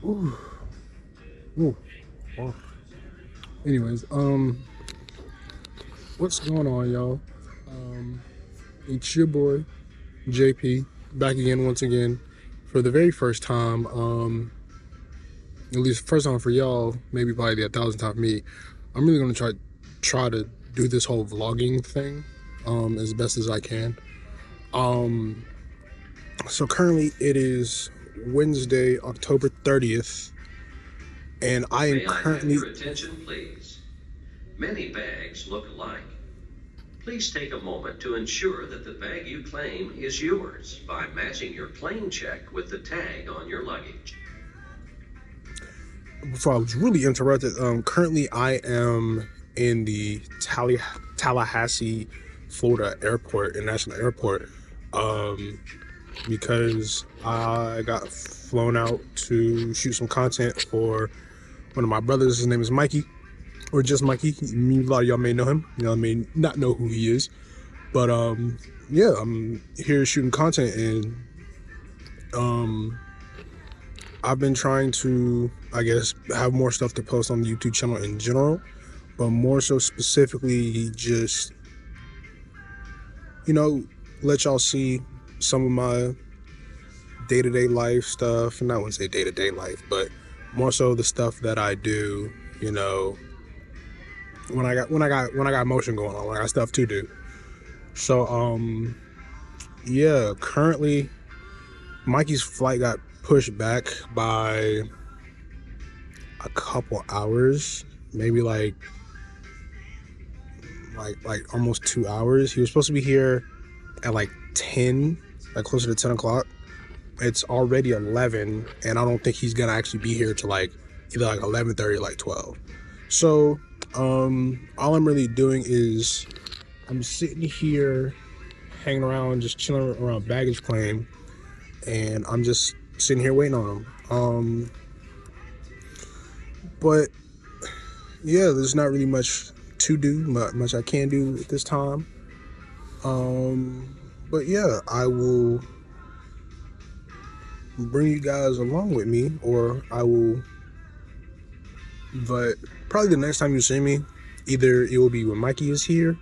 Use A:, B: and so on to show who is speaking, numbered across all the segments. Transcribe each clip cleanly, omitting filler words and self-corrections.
A: Ooh, ooh, oh. Anyways, what's going on, y'all? Um, it's your boy JP back again once again for the very first time. At least first time for y'all, maybe probably the 1,000th time for me. I'm really gonna try to do this whole vlogging thing as best as I can. Um, so currently it is Wednesday, October 30th, and I am
B: May I have
A: currently
B: your attention, please? Many bags look alike. Please take a moment to ensure that the bag you claim is yours by matching your claim check with the tag on your luggage.
A: before I was really interrupted. Currently I am in the Tallahassee, Florida airport, international airport, because I got flown out to shoot some content for one of my brothers. His name is Mikey, or just Mikey. A lot of y'all may know him. You know, I may not know who he is, but yeah, I'm here shooting content, and I've been trying to, I guess, have more stuff to post on the YouTube channel in general, but more so specifically just, you know, let y'all see some of my day-to-day life stuff. And I wouldn't say day-to-day life, but more so the stuff that I do, you know, when I got motion going on, when I got stuff to do. So yeah, currently Mikey's flight got pushed back by a couple hours, maybe like almost 2 hours. He was supposed to be here at like 10, like closer to 10 o'clock. It's already 11, and I don't think he's gonna actually be here till like either like 11:30 or like 12. So all I'm really doing is I'm sitting here hanging around, just chilling around baggage claim, and I'm just sitting here waiting on him. But yeah, there's not really much to do, much I can do at this time. But yeah, I will bring you guys along with me, or I will, but probably the next time you see me, either it will be when Mikey is here,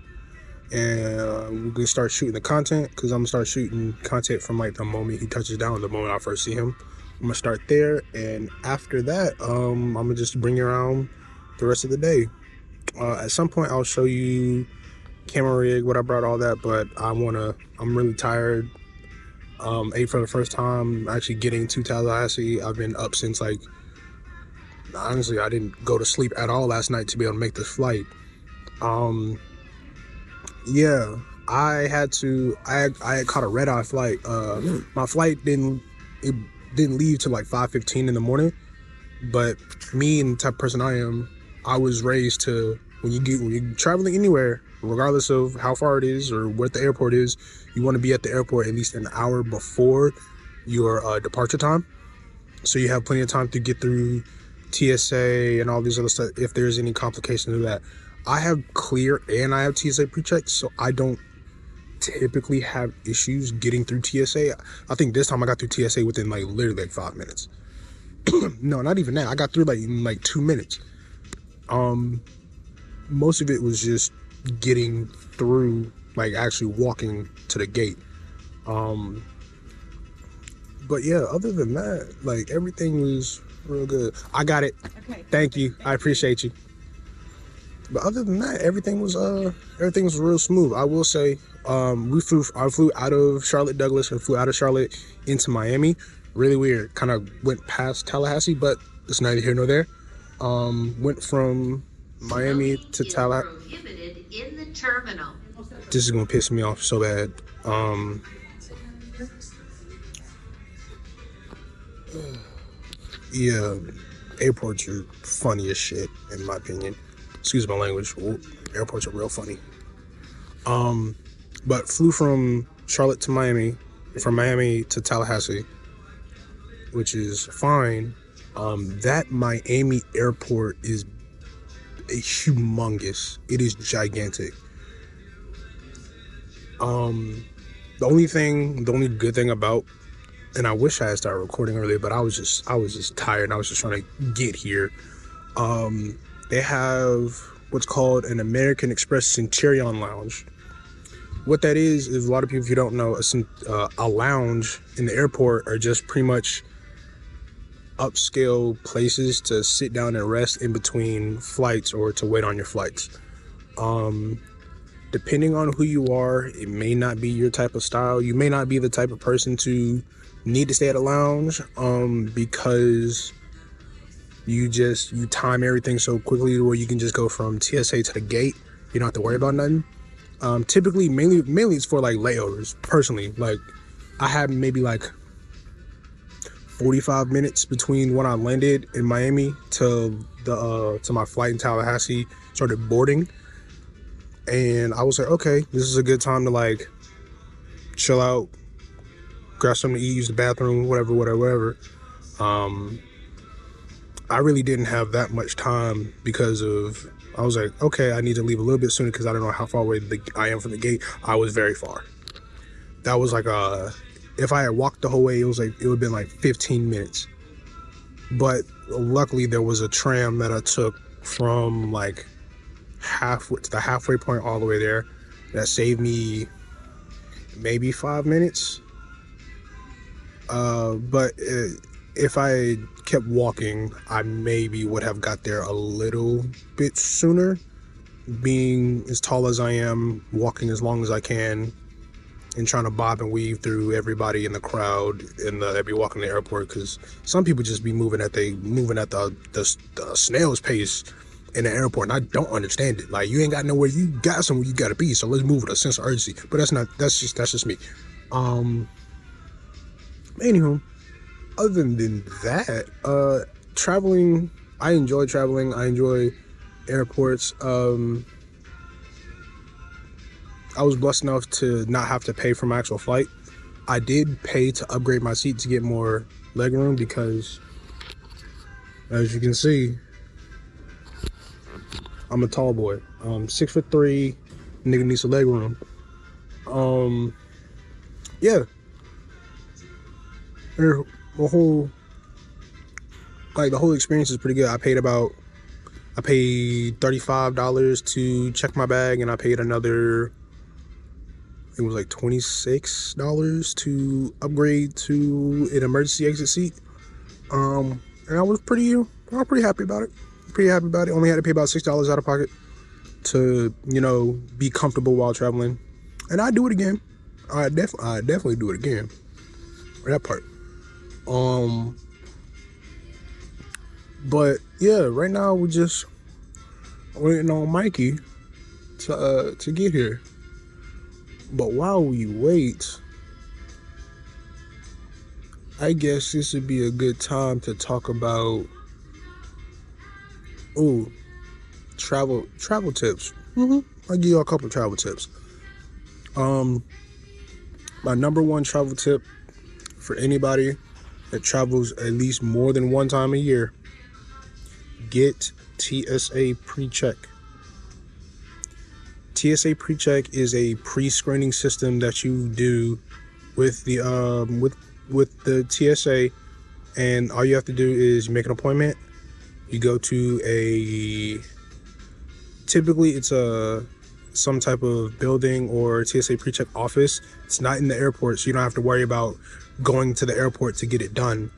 A: and we can start shooting the content, because I'm gonna start shooting content from like the moment he touches down, the moment I first see him. I'm gonna start there, and after that, I'm gonna just bring you around the rest of the day. At some point I'll show you camera rig, what I brought, all that, but I'm really tired. Ate for the first time actually getting to Tallahassee. I've been up since like, honestly, I didn't go to sleep at all last night to be able to make this flight. Yeah, I had caught a red-eye flight. My flight didn't leave till like 5:15 in the morning, but me and the type of person I am, I was raised to, when you're traveling anywhere, regardless of how far it is or what the airport is, you want to be at the airport at least an hour before your departure time, so you have plenty of time to get through TSA and all these other stuff if there's any complications of that. I have clear and I have TSA pre-check, so I don't typically have issues getting through TSA. I think this time I got through TSA within like literally like 5 minutes. No, not even that. I got through like in like 2 minutes. Most of it was just getting through, like actually walking to the gate. But yeah, other than that, like everything was real good. I got it. Okay. Thank you. I appreciate you. But other than that, everything was real smooth. I will say, I flew out of Charlotte Douglas and flew out of Charlotte into Miami. Really weird. Kind of went past Tallahassee, but it's neither here nor there. Went from Miami to Tallahassee. In the terminal. This is gonna piss me off so bad. Yeah, airports are funny as shit in my opinion. Excuse my language. Airports are real funny. But flew from Charlotte to Miami, from Miami to Tallahassee, which is fine. That Miami airport is humongous. It is gigantic. The only good thing about and I wish I had started recording earlier, but I was just tired, and I was just trying to get here. They have what's called an American Express Centurion Lounge. What that is a lot of people, if you don't know, a lounge in the airport are just pretty much upscale places to sit down and rest in between flights or to wait on your flights. Depending on who you are, it may not be your type of style. You may not be the type of person to need to stay at a lounge because you time everything so quickly where you can just go from TSA to the gate. You don't have to worry about nothing. Typically, mainly it's for like layovers. Personally, like I had maybe like 45 minutes between when I landed in Miami to my flight in Tallahassee, started boarding, and I was like, okay, this is a good time to like chill out, grab something to eat, use the bathroom, whatever. I really didn't have that much time because I was like, okay, I need to leave a little bit sooner because I don't know how far away I am from the gate. I was very far. That was like if I had walked the whole way, it would have been like 15 minutes. But luckily there was a tram that I took from like the halfway point all the way there. That saved me maybe 5 minutes. But if I kept walking, I maybe would have got there a little bit sooner. Being as tall as I am, walking as long as I can, and trying to bob and weave through everybody in the crowd that be walking the airport, because some people just be moving at the snail's pace in the airport, and I don't understand it. Like, you ain't got nowhere, you got somewhere you gotta be, so let's move with a sense of urgency. But that's just me. Anywho, other than that, traveling, I enjoy traveling. I enjoy airports. I was blessed enough to not have to pay for my actual flight. I did pay to upgrade my seat to get more legroom because, as you can see, I'm a tall boy. 6'3", nigga needs some legroom. Yeah. The whole experience is pretty good. I paid $35 to check my bag, and I paid another, it was like $26 to upgrade to an emergency exit seat. And I was pretty happy about it. Only had to pay about $6 out of pocket to, be comfortable while traveling. And I'd do it again. I definitely do it again. That part. But yeah, right now we're just waiting on Mikey to get here. But while we wait, I guess this would be a good time to talk about travel tips. I'll give you a couple travel tips. My number one travel tip for anybody that travels at least more than one time a year: get TSA pre-check. TSA pre-check is a pre-screening system that you do with the TSA, and all you have to do is make an appointment. You go to typically it's some type of building or TSA pre-check office. It's not in the airport, so you don't have to worry about going to the airport to get it done.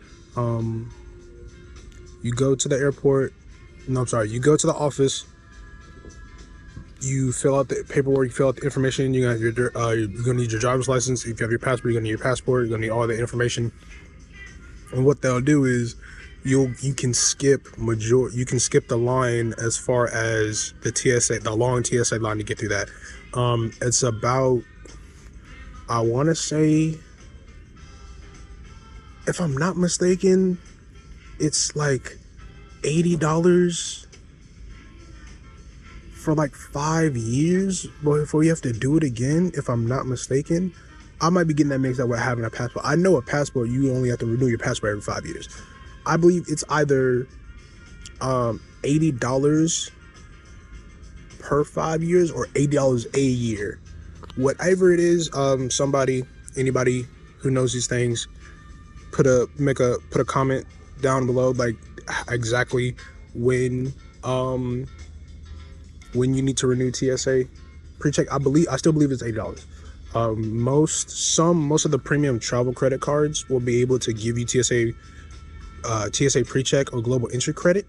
A: You go to the office, you fill out the paperwork, you fill out the information. You're gonna need your driver's license. If you have your passport, you're gonna need your passport. You're gonna need all the information. And what they'll do is you can skip the line as far as the long TSA line to get through that. It's about, I want to say, if I'm not mistaken, it's like $80 for like 5 years before you have to do it again, if I'm not mistaken. I might be getting that mixed up with having a passport. I know a passport, you only have to renew your passport every 5 years. I believe it's either $80 per 5 years or $80 a year. Whatever it is, anybody who knows these things, put a comment down below, like exactly when you need to renew TSA pre-check. I still believe it's $80. Most of the premium travel credit cards will be able to give you TSA pre-check or global entry credit.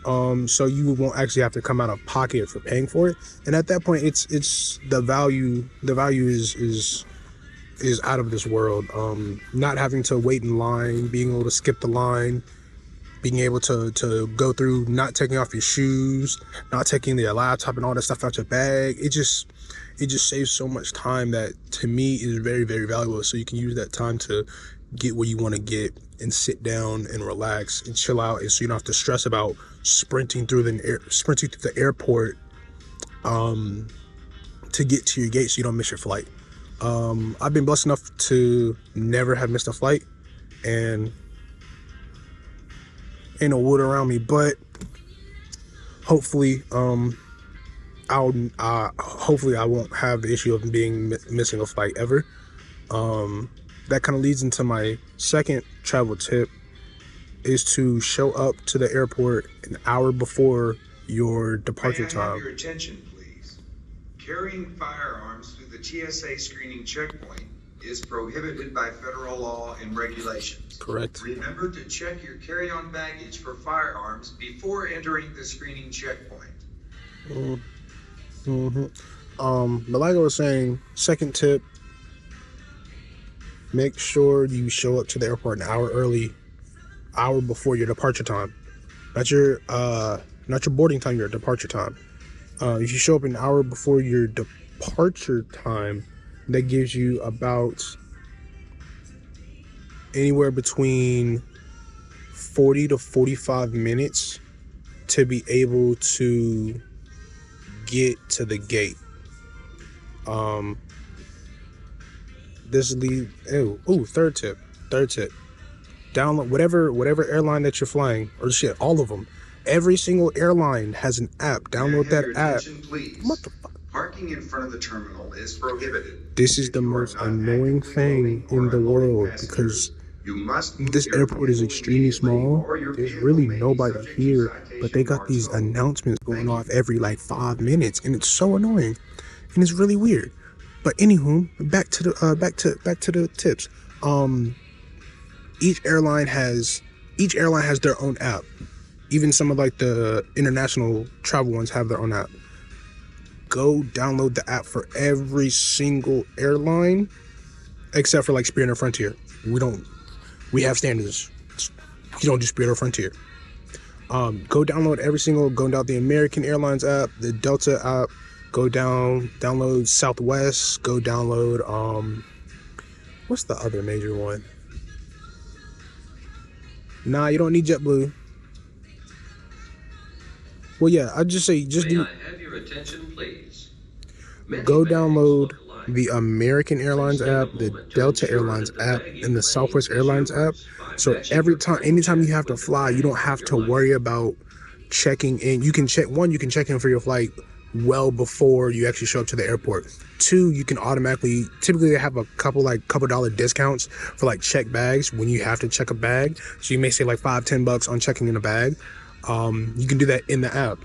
A: So you won't actually have to come out of pocket for paying for it. And at that point, it's the value is out of this world. Not having to wait in line, being able to skip the line, being able to go through, not taking off your shoes, not taking your laptop and all that stuff out your bag. It just saves so much time that to me is very, very valuable. So you can use that time to get what you want to get and sit down and relax and chill out, and so you don't have to stress about sprinting through the airport to get to your gate so you don't miss your flight. I've been blessed enough to never have missed a flight, and ain't no wood around me, but hopefully hopefully I won't have the issue of missing a flight ever. That kind of leads into my second travel tip, is to show up to the airport an hour before your departure time.
C: May I have your attention, please? Carrying firearms through the TSA screening checkpoint is prohibited by federal law and regulations.
A: Correct.
C: Remember to check your carry-on baggage for firearms before entering the screening checkpoint.
A: But like I was saying, second tip, make sure you show up to the airport an hour before your departure time. Not your boarding time, your departure time. If you show up an hour before your departure time, that gives you about anywhere between 40 to 45 minutes to be able to get to the gate. Third tip. Download whatever airline that you're flying, or all of them. Every single airline has an app. Download that app.
C: What the fuck? Parking in front of the terminal is prohibited.
A: This is the most annoying thing in the world, because this airport is extremely small. There's really nobody here, but they got these announcements going off every like 5 minutes, and it's so annoying, and it's really weird. But anywho, back to the tips. Each airline has their own app. Even some of like the international travel ones have their own app. Go download the app for every single airline, except for like Spirit and Frontier. We have standards. You don't do Spirit or Frontier. Go download the American Airlines app, the Delta app. Go download Southwest. Go download what's the other major one? Nah, you don't need JetBlue. Well, yeah, I'd just say
B: May I have your attention, please?
A: Go download the American Airlines app, the Delta Airlines app, and the Southwest Airlines app. So anytime you have to fly, you don't have to worry about checking in. You can check in for your flight well before you actually show up to the airport. 2, you can typically they have a couple dollar discounts for like check bags when you have to check a bag. So you may save like $5-10 on checking in a bag. You can do that in the app.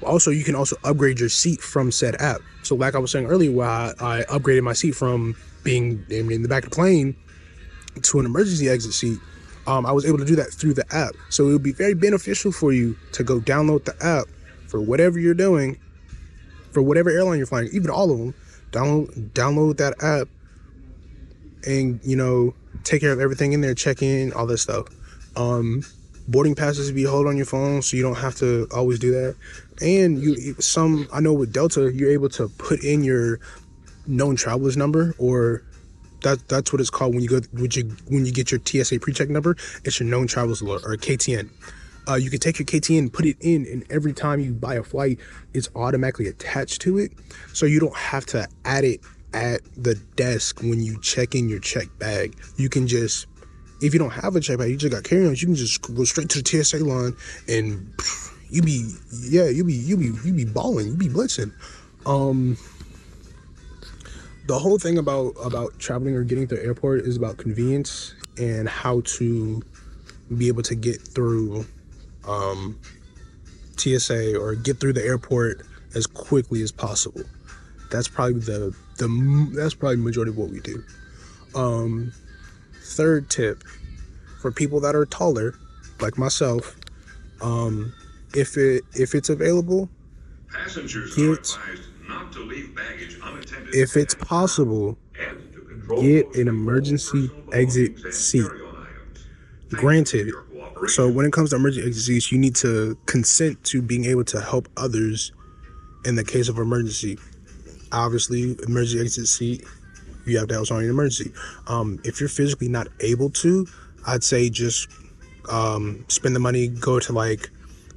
A: Also, you can also upgrade your seat from said app. So like I was saying earlier, where I upgraded my seat from being in the back of the plane to an emergency exit seat, I was able to do that through the app. So it would be very beneficial for you to go download the app for whatever you're doing, for whatever airline you're flying, even all of them. Download that app and, take care of everything in there, check in, all this stuff. Boarding passes be hold on your phone, so you don't have to always do that. And I know with Delta, you're able to put in your known traveler's number, or that's what it's called when you get your TSA pre-check number. It's your known traveler's alert, or KTN. You can take your KTN, put it in, and every time you buy a flight, it's automatically attached to it, so you don't have to add it at the desk when you check in your check bag. You can just, if you don't have a check bag, you just got carry-ons, you can just go straight to the TSA line, and you be balling, you be blitzing. The whole thing about traveling or getting to the airport is about convenience. and how to be able to get through TSA or get through the airport as quickly as possible. That's probably that's probably the majority of what we do. Third tip, for people that are taller, like myself, if it's available,
D: Passengers
A: get,
D: are advised not to leave baggage unattended.
A: if it's possible, get an emergency exit seat. Granted, so when it comes to emergency exit seats, you need to consent to being able to help others in the case of emergency. Obviously, emergency exit seat, you have to have someone in an emergency. If you're physically not able to, I'd say just spend the money, go to like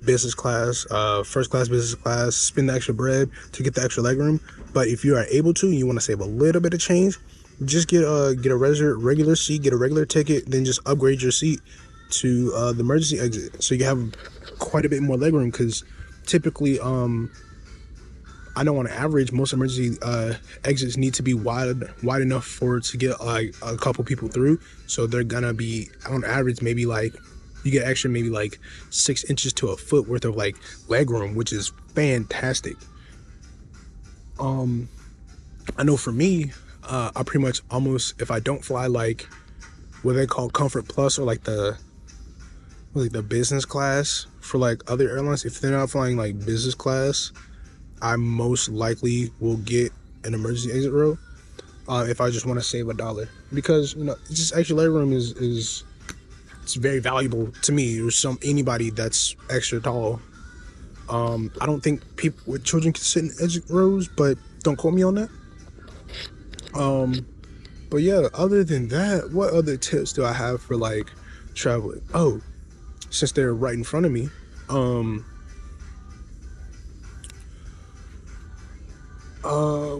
A: business class, first class, business class, spend the extra bread to get the extra legroom. But if you are able to, you want to save a little bit of change, just get a regular seat, get a regular ticket, then just upgrade your seat to the emergency exit, so you have quite a bit more legroom. Because typically, I know on average, most emergency exits need to be wide enough for it to get like a couple people through. So they're gonna be on average maybe like you get extra maybe like 6 inches to a foot worth of like leg room, which is fantastic. I know for me, I pretty much almost, if I don't fly like what they call Comfort Plus or like the business class for like other airlines, if they're not flying like business class, I most likely will get an emergency exit row if I just want to save $1, because just extra leg room is it's very valuable to me or anybody that's extra tall. I don't think people with children can sit in exit rows, but don't quote me on that. But yeah, other than that, what other tips do I have for like traveling? Oh, since they're right in front of me,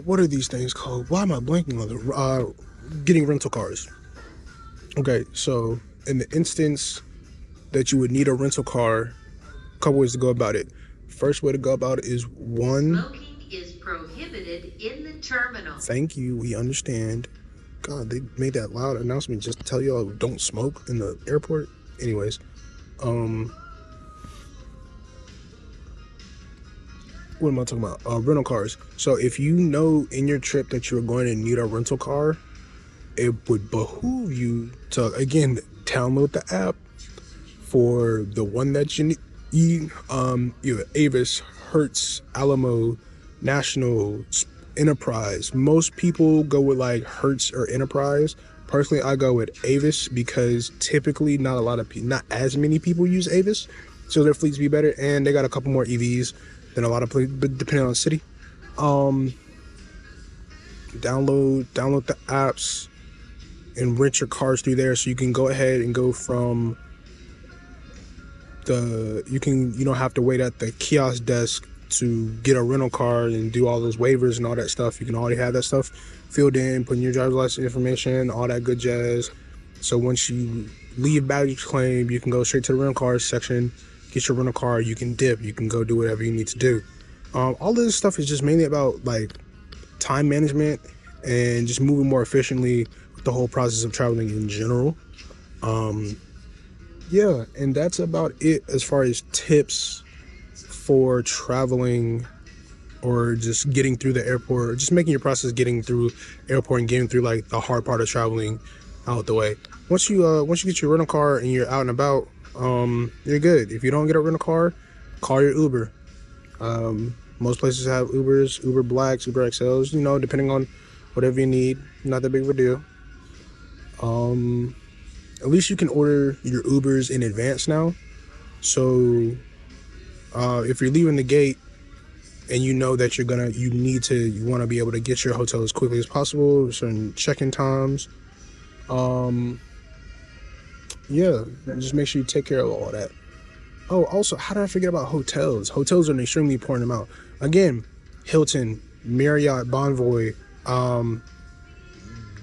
A: what are these things called? Why am I blanking on them? Getting rental cars. Okay, so in the instance that you would need a rental car, a couple ways to go about it. First way to go about it is one.
E: Smoking is prohibited in the terminal.
A: Thank you, we understand. God, they made that loud announcement just to tell y'all don't smoke in the airport. Anyways, what am I talking about? Rental cars. So if you know in your trip that you're going to need a rental car, it would behoove you to, again, download the app for the one that you need. Either Avis, Hertz, Alamo, National, Enterprise. Most people go with like Hertz or Enterprise. Personally, I go with Avis because typically not as many people use Avis, so their fleets be better, and they got a couple more EVs than a lot of places, but depending on the city. Download the apps and rent your cars through there, so you can go ahead and go from you don't have to wait at the kiosk desk to get a rental car and do all those waivers and all that stuff. You can already have that stuff filled in, put in your driver's license information, all that good jazz. So once you leave baggage claim, you can go straight to the rental car section, get your rental car, you can dip, you can go do whatever you need to do. All of this stuff is just mainly about like time management and just moving more efficiently with the whole process of traveling in general. Yeah, and that's about it as far as tips for traveling or just getting through the airport, or just making your process getting through airport and getting through like the hard part of traveling out the way. Once you get your rental car and you're out and about, you're good. If you don't get a rental car, call your Uber. Most places have Ubers, Uber Blacks, Uber XLs, depending on whatever you need. Not that big of a deal. At least you can order your Ubers in advance now. So if you're leaving the gate and you know that you want to be able to get your hotel as quickly as possible, certain check-in times, yeah, just make sure you take care of all that. Oh, also, how did I forget about hotels? Hotels are an extremely important amount. Again, Hilton, Marriott, Bonvoy,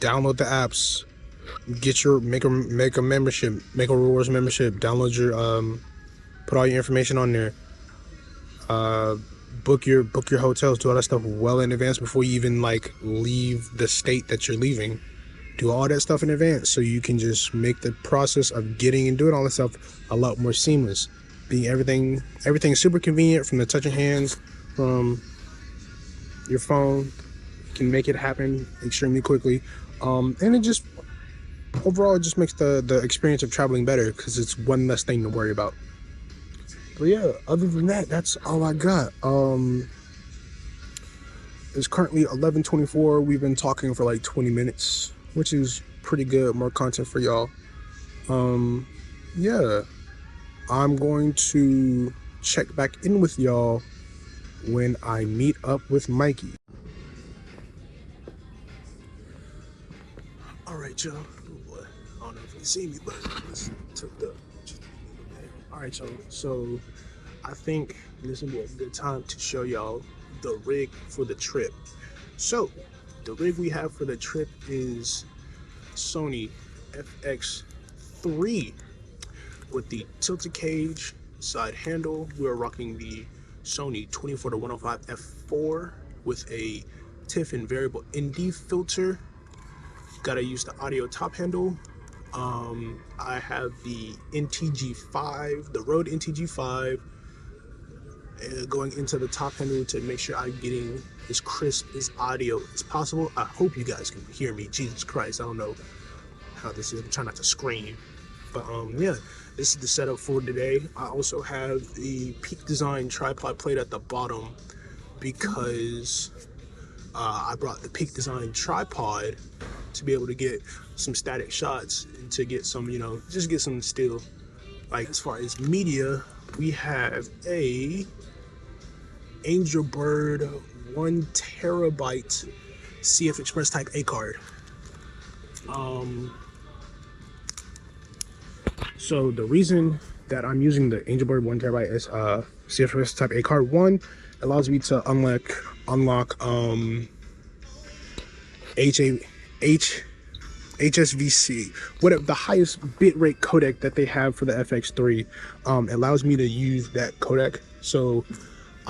A: download the apps, make a membership, make a rewards membership, download your put all your information on there, book your hotels, do all that stuff well in advance before you even like leave the state that you're leaving. do all that stuff in advance, so you can just make the process of getting and doing all that stuff a lot more seamless. Being everything's super convenient from the touching hands, from your phone. You can make it happen extremely quickly, and it just overall it just makes the experience of traveling better because it's one less thing to worry about. But yeah, other than that, that's all I got. It's currently 11:24. We've been talking for like 20 minutes, which is pretty good. More content for y'all. Yeah, I'm going to check back in with y'all when I meet up with Mikey. All right, y'all. Oh boy, I don't know if you see me, but let's took the. All right, y'all. So I think this will be a good time to show y'all the rig for the trip. So the rig we have for the trip is Sony FX3 with the tilted cage side handle. We're rocking the Sony 24-105 f4 with a Tiffin variable ND filter. Gotta use the audio top handle. I have the NTG5, the Rode NTG5, going into the top handle to make sure I'm getting as crisp as audio as possible. I hope you guys can hear me. Jesus Christ, I don't know how this is. I'm trying not to scream. But yeah, this is the setup for today. I also have the Peak Design tripod plate at the bottom because I brought the Peak Design tripod to be able to get some static shots and to get some, just get some still. Like as far as media, we have a Angel Bird 1 terabyte CF Express Type A card. So the reason that I'm using the Angel Bird 1 terabyte is CF Express Type A card, one, allows me to unlock HSVC, whatever the highest bitrate codec that they have for the FX3, allows me to use that codec. So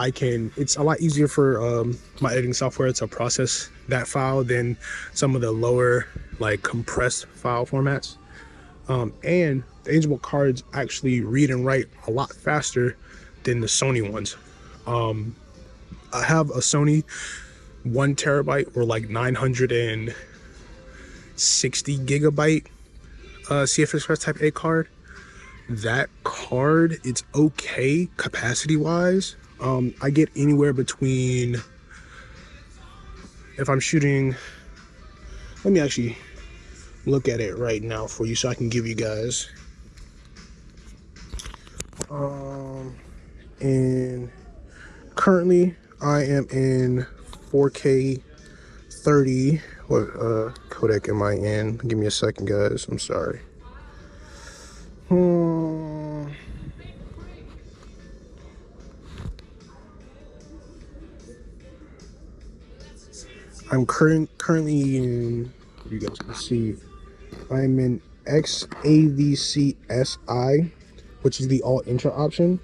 A: it's a lot easier for my editing software to process that file than some of the lower like compressed file formats. And the Angel Bird cards actually read and write a lot faster than the Sony ones. I have a Sony 1 terabyte or like 960 gigabyte CF Express Type A card. That card, it's okay capacity wise. I get anywhere between, if I'm shooting, let me actually look at it right now for you so I can give you guys. And currently I am in 4K 30. What codec am I in? Give me a second, guys. I'm sorry. I'm currently in, you guys can see, I'm in XAVC SI, which is the alt intro option,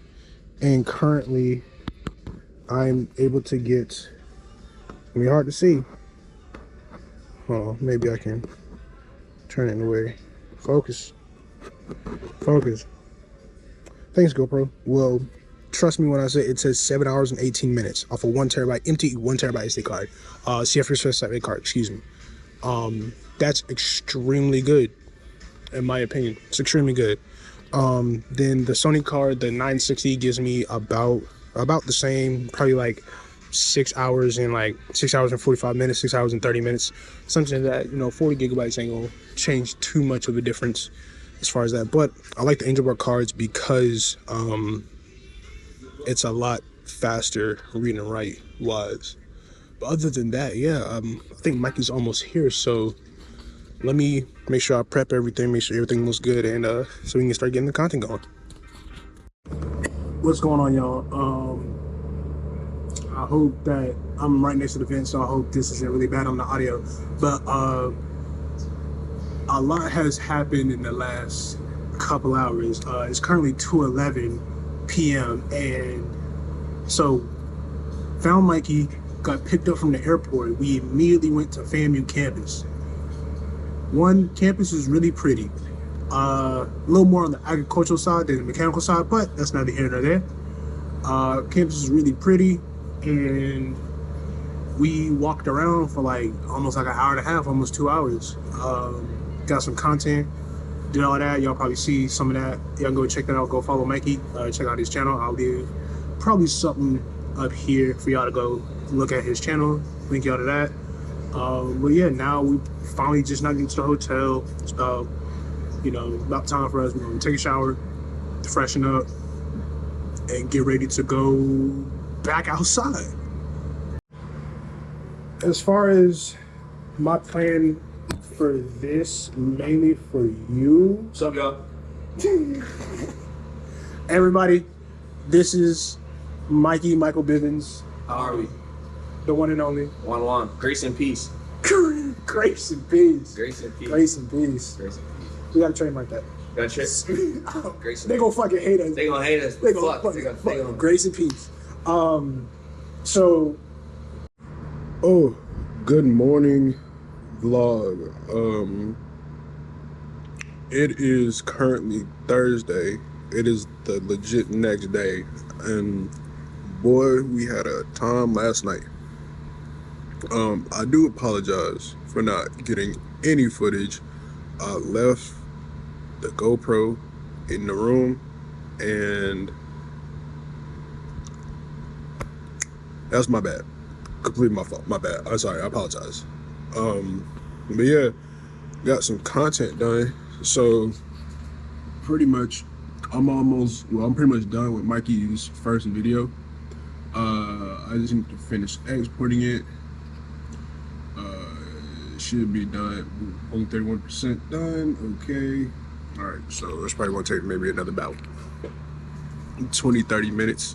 A: and currently I'm able to get, it's gonna be hard to see. Oh, maybe I can turn it away. Focus. Thanks, GoPro. Well, trust me when I say it says 7 hours and 18 minutes off a 1 terabyte empty 1 terabyte SD card, CF Express Type A card. Excuse me. That's extremely good, in my opinion. It's extremely good. Then the Sony card, the 960, gives me about the same, probably like 6 hours and 45 minutes, 6 hours and 30 minutes, something like that. 40 gigabytes ain't gonna change too much of a difference as far as that. But I like the Angel Bird cards because it's a lot faster read and write wise. But other than that, yeah, I think Mike is almost here, so let me make sure I prep everything, make sure everything looks good, and so we can start getting the content going. What's going on, y'all? I hope that I'm right next to the vent, so I hope this isn't really bad on the audio. But a lot has happened in the last couple hours. It's currently 2:11 p.m. and so found Mikey, got picked up from the airport. We immediately went to FAMU campus. One, campus is really pretty. A little more on the agricultural side than the mechanical side, but that's neither here nor there. Campus is really pretty, and we walked around for like almost like an hour and a half, almost 2 hours. Got some content, did all that. Y'all probably see some of that. Y'all can go check that out. Go follow Mikey. Check out his channel. I'll leave probably something up here for y'all to go look at his channel. Link y'all to that. But yeah, now we finally just not getting to the hotel. It's about, about time for us. We're gonna take a shower, freshen up, and get ready to go back outside. As far as my plan for this, mainly for you.
F: What's up, y'all?
A: Everybody, this is Michael Bivens.
F: How are we?
A: The one and only.
F: 1-1. Grace and peace.
A: Grace and peace.
F: Grace and peace.
A: Grace and peace.
F: Grace and peace.
A: We gotta train like that.
F: Got trick. Grace and
A: They gonna fucking hate us.
F: They gonna hate us.
A: They gonna
F: Fuck.
A: fucking
F: They gonna.
A: Grace and peace. So. Oh, good morning, vlog. It is currently Thursday. It is the legit next day, and boy, we had a time last night. I do apologize for not getting any footage. I left the GoPro in the room, and that's my bad. Completely my fault. My bad. I'm sorry. I apologize. But yeah, got some content done. So pretty much, I'm pretty much done with Mikey's first video. I just need to finish exporting it. Should be done. Only 31% done. Okay. All right. So it's probably gonna take maybe another about 20-30 minutes.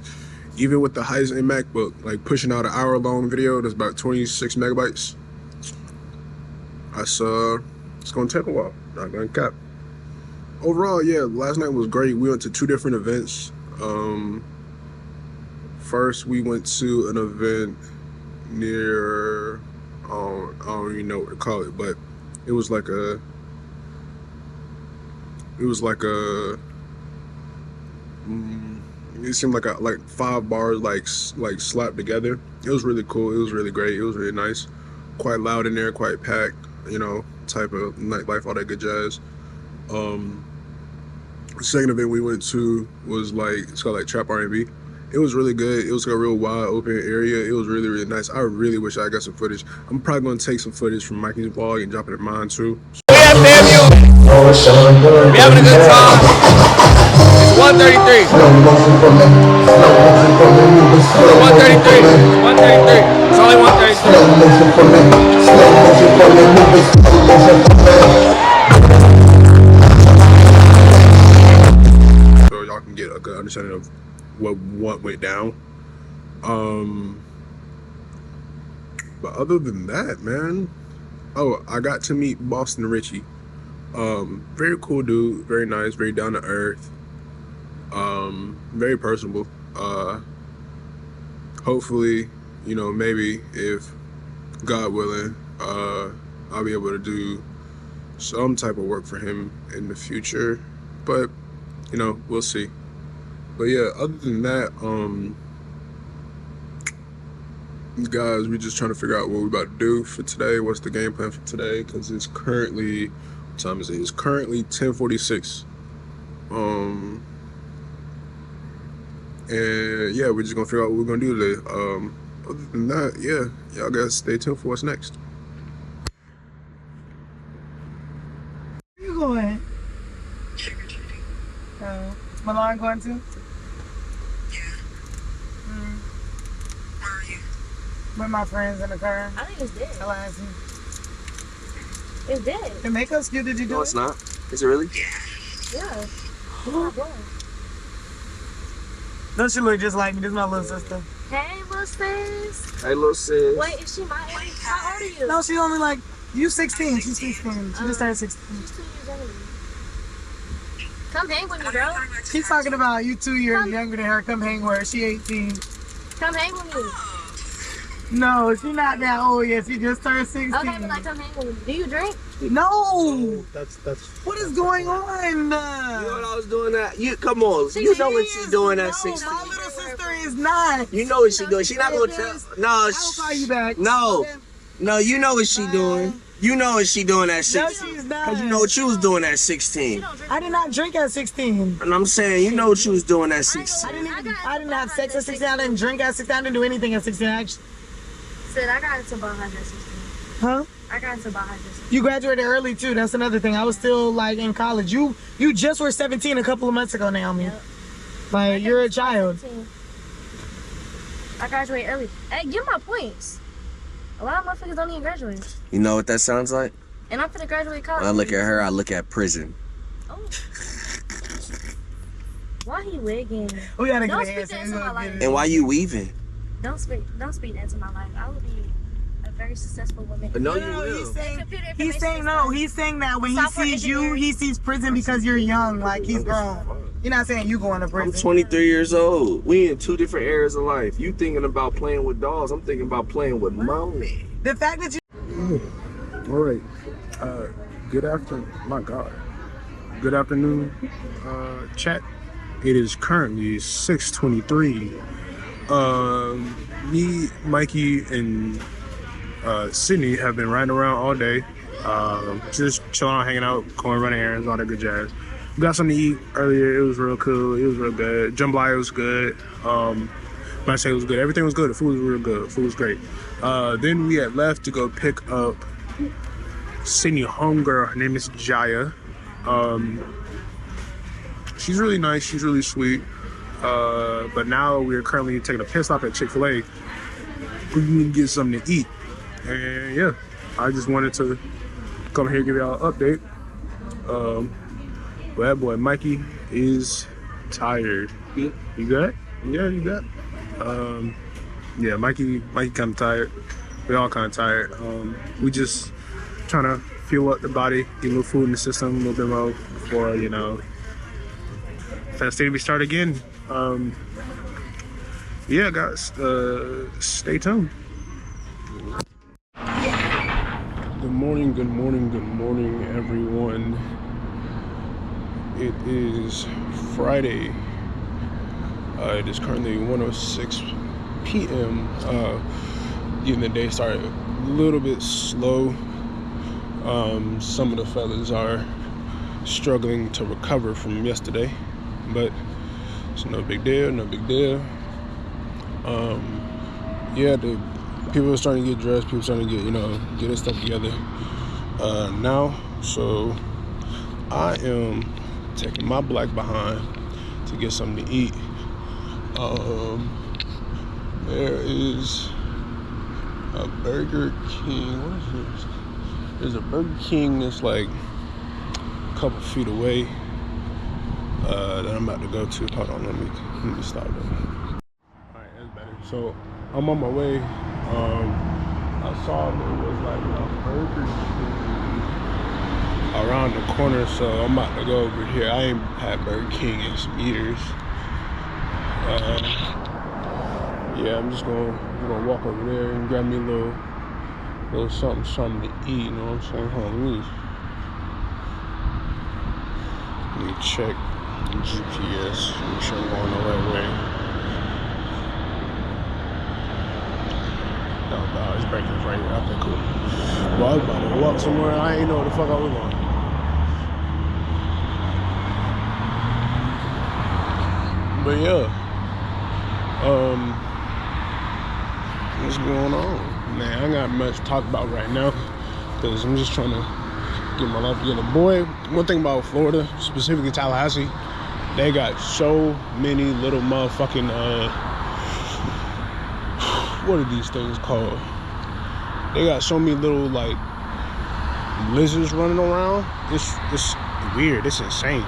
A: Even with the highest end MacBook, like pushing out an hour-long video that's about 26 megabytes. It's gonna take a while. Not gonna cap. Overall, yeah, last night was great. We went to 2 different events. First, we went to an event near, I don't even know what to call it, but it was like a it seemed like 5 bars like slapped together. It was really cool. It was really great. It was really nice. Quite loud in there, quite packed, type of nightlife, all that good jazz. The second event we went to was it's called Trap R&B. It was really good. It was a real wide open area. It was really, really nice. I really wish I got some footage. I'm probably gonna take some footage from Mikey's vlog and drop it in mine too.
G: We at FAMU. We having a good time. It's 1:33. 1:33. 1:33. It's only 1:33.
A: So y'all can get a good understanding of what went down. But other than that, man, I got to meet Boston Richie. Very cool dude, very nice, very down to earth, very personable. Hopefully, maybe if God willing, I'll be able to do some type of work for him in the future, but we'll see. But yeah, other than that, guys, we're just trying to figure out what we're about to do for today. What's the game plan for today? Because it's currently, what time is it? It's currently 10:46. And yeah, we're just gonna figure out what we're gonna do today. Other than that, yeah, y'all guys stay tuned for what's next.
H: Where you going?
I: Trick-or-treating.
H: Milan going to?
I: Where are you?
H: With my friends in the car.
J: I think it's dead.
H: I lied to you.
J: It's dead.
H: The makeup skill, did you do
F: No,
H: it?
F: it's not. Is it really?
J: Yeah. Oh, boy.
H: Don't she look just like me? This is my little sister.
J: Hey, little sis.
F: Hey, little sis.
J: Wait, is she my age? How old are you?
H: No, she only like, you 16. She's 16. She just turned 16.
J: She's 2 years older than me. Come hang with me, bro.
H: She's talking about you 2 years younger than her. Come hang with her. She 18.
J: Come hang with me.
H: No, she's not that old yet. She just turned 16.
J: Okay, but like, come hang with me. Do you drink?
H: No.
A: That's.
H: What is going on?
F: You know what I was doing that? You come on. You know what she's doing at 16.
H: My little sister is not.
F: You know what she doing. She not gonna tell. No,
H: I will call you back.
F: No.
H: Okay.
F: No, you know what she doing. You know what she doing at 16.
H: No, she's not.
F: Cause you know what you was doing at 16.
H: I did not drink at 16.
F: And I'm saying, you know what you was doing at 16.
H: I didn't have sex at 16. I didn't drink at 16. I didn't do anything at 16. Actually.
J: Said I got into Baja at 16.
H: Huh?
J: I got into Baja at 16.
H: You graduated early too. That's another thing. I was still like in college. You just were 17 a couple of months ago, Naomi.
J: Yep.
H: Like you're a child.
J: 17. I graduated early. Hey, give my points. A lot of motherfuckers don't even graduate.
F: You know what that sounds like?
J: And I'm finna graduate college.
F: When I look at her, I look at prison.
J: Oh. Why he wigging?
H: We gotta
J: Don't
H: get
J: speak that into my life.
F: And why you weaving?
J: Don't speak that into my life. I will be a very successful woman.
F: No, you will.
H: He's saying that when he sees you, he sees prison because you're young, like he's grown. You're not saying you going to prison.
F: I'm 23 years old. We in two different areas of life. You thinking about playing with dolls. I'm thinking about playing with mommy.
H: The fact that you...
A: All right. Good afternoon. My God. Good afternoon, chat. It is currently 6:23. Me, Mikey, and Sydney have been riding around all day. Just chilling out, hanging out, going running errands, all that good jazz. We got something to eat earlier. It was real cool. It was real good. Jambalaya was good. When I say it was good, everything was good. The food was real good. The food was great. Then we had left to go pick up Sydney homegirl. Her name is Jaya. She's really nice. She's really sweet. But now we're currently taking a pit stop at Chick-fil-A. We need to get something to eat. And yeah, I just wanted to come here and give y'all an update. But that boy Mikey is tired. You good? Yeah, you good? Yeah, Mikey kind of tired. We all kind of tired. We just trying to fuel up the body, get a little food in the system, a little bit more before, you know, festivity start again. Yeah, guys, stay tuned. Good morning, everyone. It is Friday. It is currently 1:06 p.m. Getting the day started a little bit slow. Some of the fellas are struggling to recover from yesterday, but it's no big deal. Yeah, the people are starting to get dressed. People are starting to get their stuff together now. So I am taking my black behind to get something to eat. There is a Burger King. What is this? There's a Burger King that's like a couple feet away that I'm about to go to. Hold on, let me stop it. Alright, that's better. So I'm on my way. I saw there was like a Burger King around the corner, so I'm about to go over here. I ain't had Burger King in some years. Yeah, I'm just gonna walk over there and grab me a little something to eat. You know what I'm saying? Hold on, let me check the GPS. Make sure I'm going the right way. No, it's breaking right here. Okay, cool. Well, I was about to walk somewhere. I ain't know where the fuck I was going. But yeah, what's going on? Man, I ain't got much to talk about right now because I'm just trying to get my life together. Boy, one thing about Florida, specifically Tallahassee, they got so many little motherfucking what are these things called? They got so many little like lizards running around. It's weird. It's insane.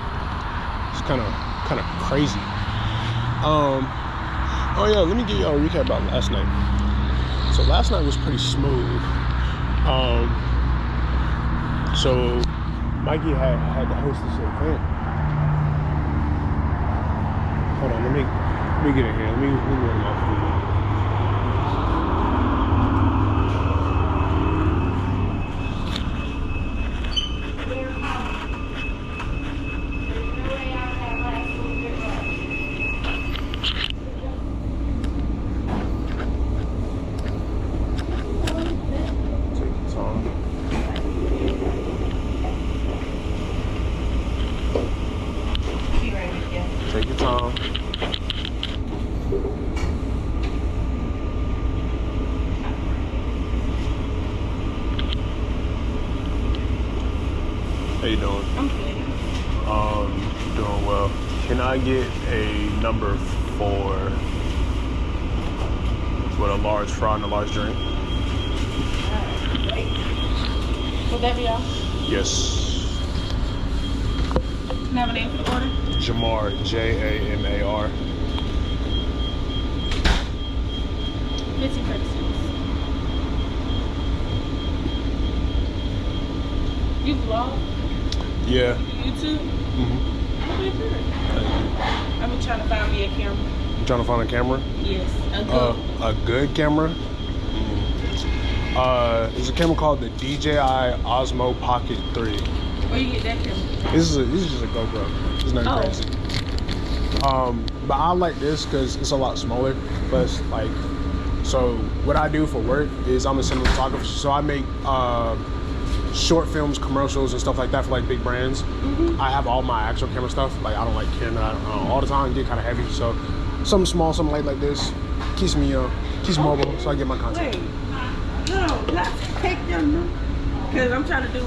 A: It's kind of crazy. Oh yeah, let me give y'all a recap about last night. So last night was pretty smooth. So Mikey had to host this event. Hold on, let me get in here. Let me order my food. Take your time. How you doing?
K: I'm good.
A: Doing well. Can I get a number for with a large fry and a large drink?
K: Will that be all?
A: Yes.
K: Can I have a name for the order?
A: Jamar, Jamar.
K: 50 credits. You vlog?
A: Yeah.
K: YouTube?
A: Mm-hmm.
K: Okay, good. I've been trying to find me a camera.
A: You trying to find a camera?
K: Yes,
A: a good camera? There's a camera called the DJI Osmo Pocket 3.
K: Where you get that camera?
A: This is just a GoPro. It's not crazy. But I like this because it's a lot smaller. But it's like, so what I do for work is I'm a cinematographer. So I make short films, commercials, and stuff like that for like big brands. I have all my actual camera stuff. Like I don't like carrying that all the time. Get kind of heavy. So something small, something light like this keeps me mobile. So I get my content.
K: Wait, no, let's take them. Cause I'm trying to do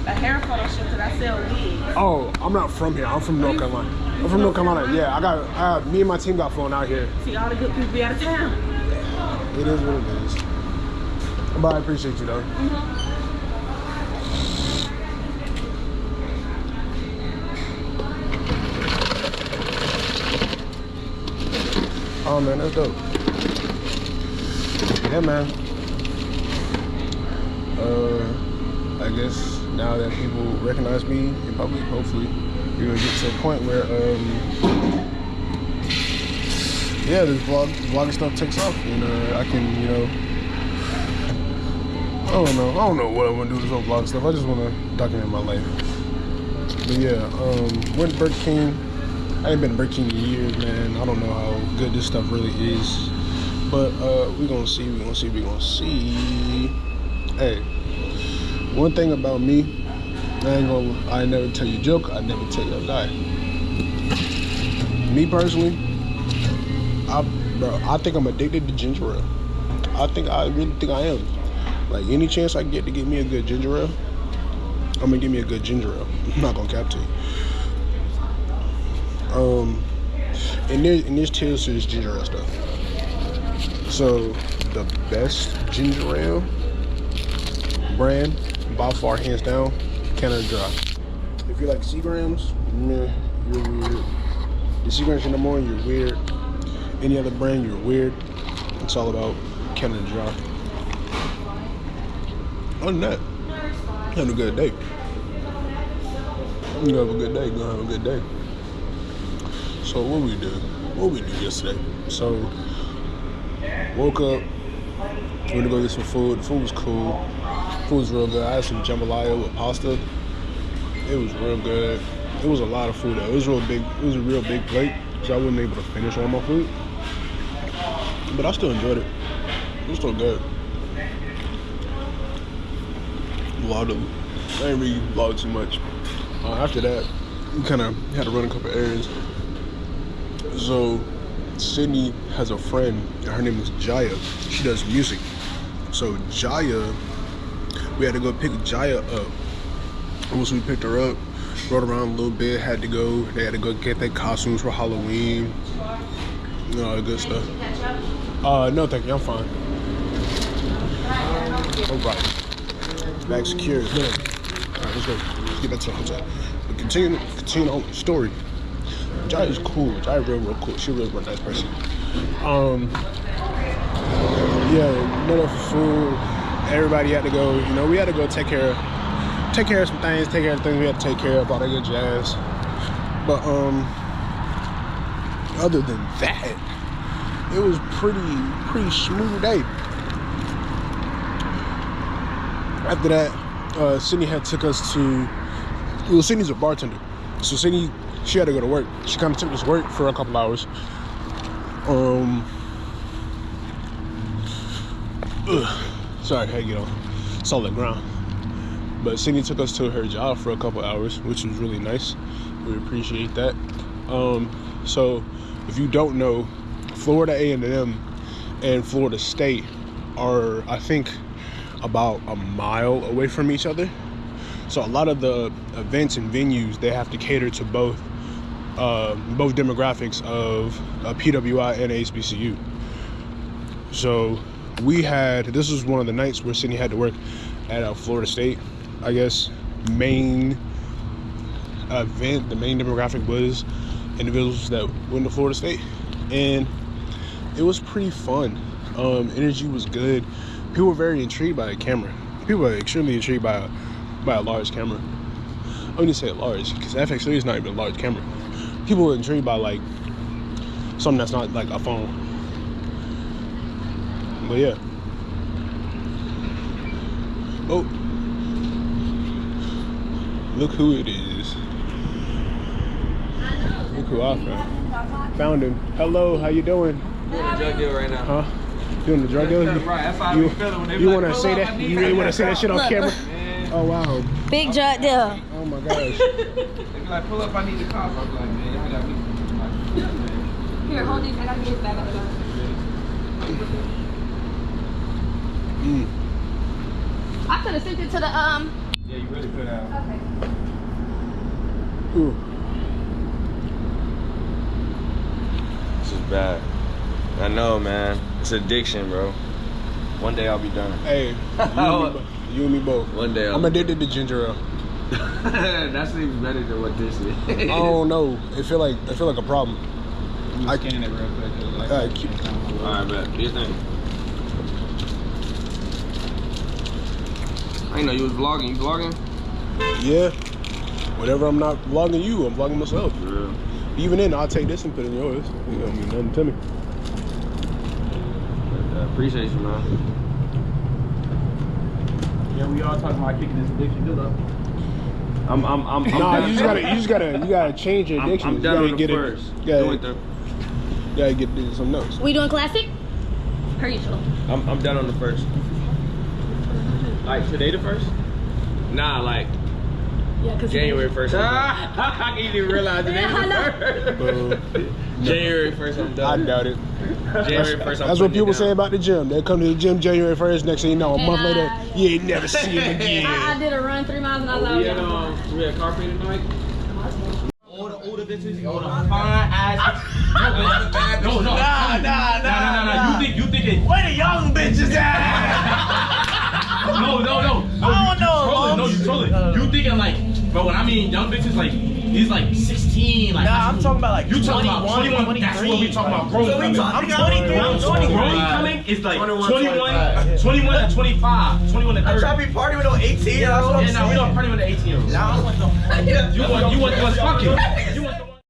K: a hair photo shoot because I sell wigs.
A: Oh, I'm not from here. I'm from North Carolina. I'm from North Carolina. Yeah, me and my team got flown out here.
K: See, all the good people be out of town.
A: It is what it is. But I appreciate you though. Oh man, that's dope. Yeah, man. I guess now that people recognize me in public, hopefully we're gonna get to a point where yeah, this vlogging stuff takes off, and I can, I don't know what I want to do with this whole vlog stuff. I just want to document my life. But yeah, went to Burger King. I ain't been to Burger King in years, man. I don't know how good this stuff really is, but we gonna see. Hey, one thing about me, I never tell you a joke. I never tell you a lie. Me personally, I think I'm addicted to ginger ale. I really think I am. Like any chance I get to get me a good ginger ale, I'm gonna give me a good ginger ale. I'm not gonna cap to you. And there's tiers to this ginger ale stuff. So the best ginger ale brand, by far, hands down, Canada Dry. If you like Seagrams, meh, you're weird. The Seagrams in the morning, you're weird. Any other brand, you're weird. It's all about Canada Dry. Other than that, having a good day. You're gonna have a good day. You're gonna have a good day. So what we do yesterday? So woke up, went to go get some food. The food was cool. Food was real good. I had some jambalaya with pasta. It was real good. It was a lot of food though. It was real big. It was a real big plate, so I wasn't able to finish all my food. But I still enjoyed it. It was still good. I didn't really vlog too much. After that, we kind of had to run a couple errands. So Sydney has a friend, and her name is Jaya. She does music. So Jaya, we had to go pick Jaya up. Once we picked her up, rode around a little bit, they had to go get their costumes for Halloween, all that good stuff. No thank you, I'm fine. All right, bag secured. All right, let's go. Let's get back to the hotel. But continue on the story. Jai is cool. Jai real cool. She's a real nice person. Yeah, met up for food. Everybody had to go. We had to go take care of some things. Take care of things we had to take care of. All that good jazz. But other than that, it was pretty smooth day. After that, Sydney had took us to. Well, Sydney's a bartender, so Sydney. She had to go to work. She kind of took us to work for a couple hours. Sorry, I had to get on solid ground. But Sydney took us to her job for a couple hours, which was really nice. We appreciate that. So if you don't know, Florida A&M and Florida State are, I think, about a mile away from each other. So a lot of the events and venues, they have to cater to both demographics of PWI and HBCU. So this was one of the nights where Sydney had to work at Florida State. I guess main event, the main demographic was individuals that went to Florida State, and it was pretty fun. Energy was good. People were very intrigued by a camera. People were extremely intrigued by a large camera. I wouldn't say large, because FX3 is not even a large camera. People were intrigued by like something that's not like a phone. But yeah. Oh, look who it is. Look who I found him. Hello, how you doing?
L: Doing a drug deal right now.
A: Huh? Doing the drug deal?
L: Right, that's how I feel when they
A: you want to say that? You really want to say that shit on camera? Oh wow.
J: Big drug deal.
A: Oh my gosh.
L: They be like, pull up, I need the cops. I'm like, man, y'all got me.
J: Here, hold these. I gotta get his back up. I could have sent it to the
L: Yeah, you really could have.
J: Okay.
A: Ooh.
L: This is bad. I know, man. It's addiction, bro. One day I'll be done.
A: Hey, you and me both.
L: One day
A: I'm addicted to ginger ale.
L: That seems better than what this is.
A: I don't know. It feel like a problem.
L: I scan it real quick. Alright, bet. Do your thing. I didn't know you was vlogging. You vlogging?
A: Yeah. Whenever I'm not vlogging you, I'm vlogging myself.
L: Yeah.
A: Even then, I'll take this and put it in yours. You don't mean nothing to me.
L: I appreciate you, man.
M: Yeah, we all talking about kicking this addiction dude up.
L: I'm
A: nah, you gotta change your addiction.
L: I'm done on the first.
A: You gotta get something else.
J: We doing classic? Or you sure?
L: I'm done on the first. Like today the first? Nah, like
J: yeah,
L: January 1st. I didn't even realize the name was January 1st, I'm done.
A: I doubt it.
L: January 1st,
A: That's what people say about the gym. They come to the gym January 1st, next thing you know, a month later, you ain't never see him again.
J: I did a run 3 miles and I was like,
L: we had coffee tonight.
M: All the older bitches, all the fine ass. No. Nah. You thinking where the young bitches at? No. I don't know. No, you trolling. You thinking like, but when I mean young bitches, like he's like 16. Like
H: nah, I'm talking about like
M: you talking about 21. 23. That's what we talking about. Growth coming.
H: I'm 23. I'm 20.
M: Growth coming is like 21 to 25, 21 to 30.
H: I'm trying to be party with no 18-year-olds.
M: Yeah, no, we don't party with the 18-year-olds.
H: Nah, I want
M: You want fucking.